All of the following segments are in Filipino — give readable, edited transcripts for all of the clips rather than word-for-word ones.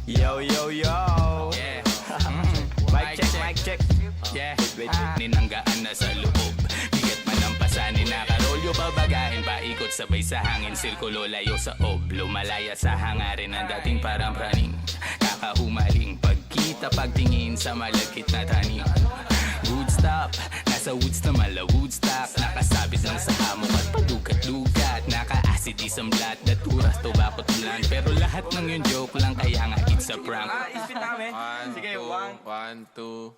Yo, yo, yo. Yeah. Mic check. Yeah. Wait. Ninanggaan na sa loob. Bigat man ang pasanin, nakarolyo babagahin. Paikot sabay sa hangin, sirkulo layo sa ob. Lumalaya sa hangarin ng dating parang praning. Kakahumaling pagkita, pagtingin sa malagkit na tanim. Good stop, nasa woods na mala Woodstock. Nakasabit lang sa hamok at padukat-dukat. Naka-acid isang blat, daturas, tobacco tulan. Pero lahat ng yun joke lang, kaya nga it's a prank. Isipin namin. Sige, One, two.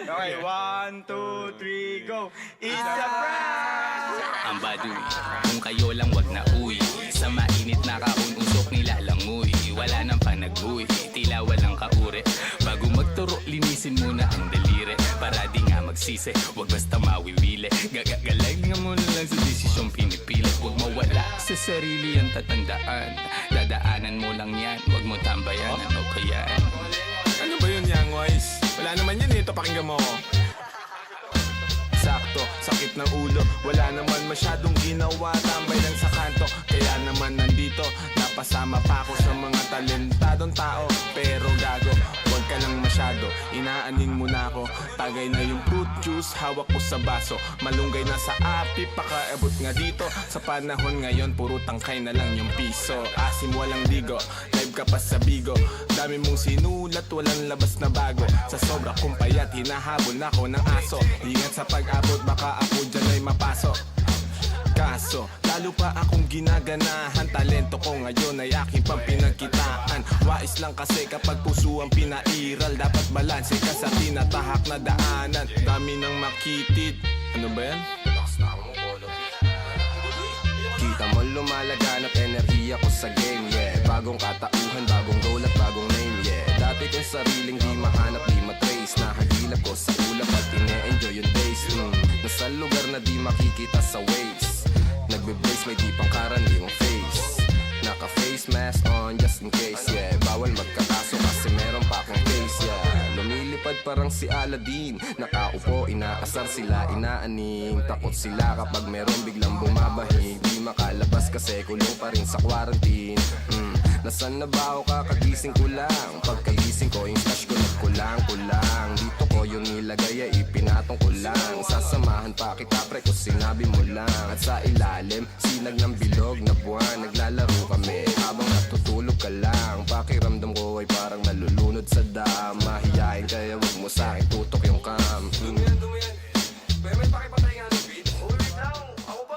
Okay, 1, 2, 3, go. It's a prank! Ang baduy, kung kayo lang wag na uy. Sa mainit na kaun-usok nilalangoy. Wala nang panag-uy, tila walang kaure. Bago magturo, linisin muna ang daliri. Para di nga magsisi, wag basta mawiwili. Gagagalag nga muna lang sa desisyong pinipili. Wag mawala sa sarili ang tatandaan. Dadaanan mo lang yan, wag mo tambayan. Ano ba yan? Ano ba yun, Young Wise? Wala naman yan, ito pakinggan mo ko. Sakto, sakit ng ulo. Wala naman masyadong ginawa, tambay lang sa kanto. Kaya naman nandito, napasama pa ako sa mga talentadong tao. Pero gago, wag ka lang masyado, inaanin mo na ako. Tagay na yung fruit juice, hawak ko sa baso. Malunggay na sa api, pakaabot nga dito. Sa panahon ngayon, puro tangkay na lang yung piso. Asim walang ligo, live ka pa sa bigo. Dami mong sinulat, walang labas na bago. Sa sobra kong payat, hinahabol ako ng aso. Ingat sa pag-abot, baka ako dyan ay mapasok. Kaso, lalo pa akong ginaganahan. Talento ko ngayon ay aking pang pinagkitaan. Wais lang kasi kapag puso ang pinairal. Dapat balanse ka sa tinatahak na daanan. Dami ng makitid. Ano ba yan? Kita mo lumalaganap enerhiya ko sa game, yeah. Bagong katauhan, bagong role at bagong name, yeah. Dati kong sariling di mahanap, di matrace. Nahagilap ko sa ulap at ine-enjoy yung days. Nasa lugar na di makikita sa waves. Nagbe-blaze, may di pang karaniwang face. Naka-face mask on just in case, yeah. Bawal magkakaso kasi meron pa akong case, yeah. Lumilipad parang si Aladdin. Nakaupo, inaasar sila, inaaning. Takot sila kapag meron biglang bumabahig. Di makalabas kasi kulong pa rin sa quarantine. Nasaan na ba ako kakagising ko lang? Pagkagising ko, yung stash ko nagkulang-kulang. Dito ko yung nilagay ay ipinatong ko lang. Sasamahan pa kita pre kung sinabi mo lang. At sa ilalim, sinag ng bilog na buwan. Naglalaro kami habang natutulog ka lang. Pakiramdam ko ay parang nalulunod sa dam. Mahihain kaya wag mo sa'kin tutok yung cam. May pakipatay nga ng beat. Wait lang, ako pa.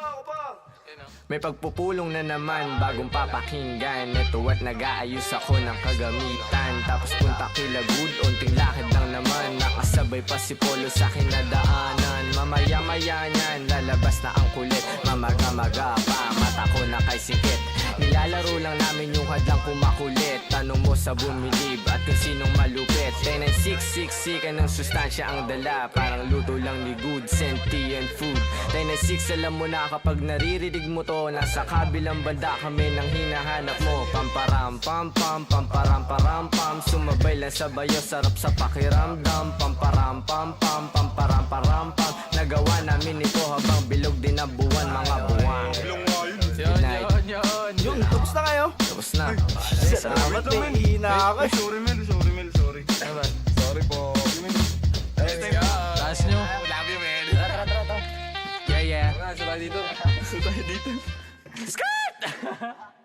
May pagpupulong na naman, bagong papakinggan. Ito at nag-aayos ako ng kagamitan. Tapos punta kila good, unting lakad lang naman. Nakasabay pa si Polo sa kinadaanan. Mamaya-maya niyan, lalabas na ang kulit. Mamaga-maga pa, mata ko na kay sikit. Nilalaro lang namin yung hadlang kumakulit. Tanong mo sa bumilib at kung sinong malupit. 10-6 ka ng sustansya ang dala. Parang luto lang ni good, sentient food. 10-6 alam mo na kapag naririnig mo to. Nasa kabilang banda kami nang hinahanap mo. Pamparam pam pam, pamparam param pam. Sumabay lang sa bayo, sarap sa pakiramdam. Pamparam pam pam, pamparam param pam. Nagawa namin ito habang bilog din ang buwan, mga buwan. Yun, tapos na kayo? Tapos na. Salamat, may hina ako. Sorry. Sorry po. Taas nyo. Love you, man. Yeah. Sabay dito. Tayo dito. Skirt!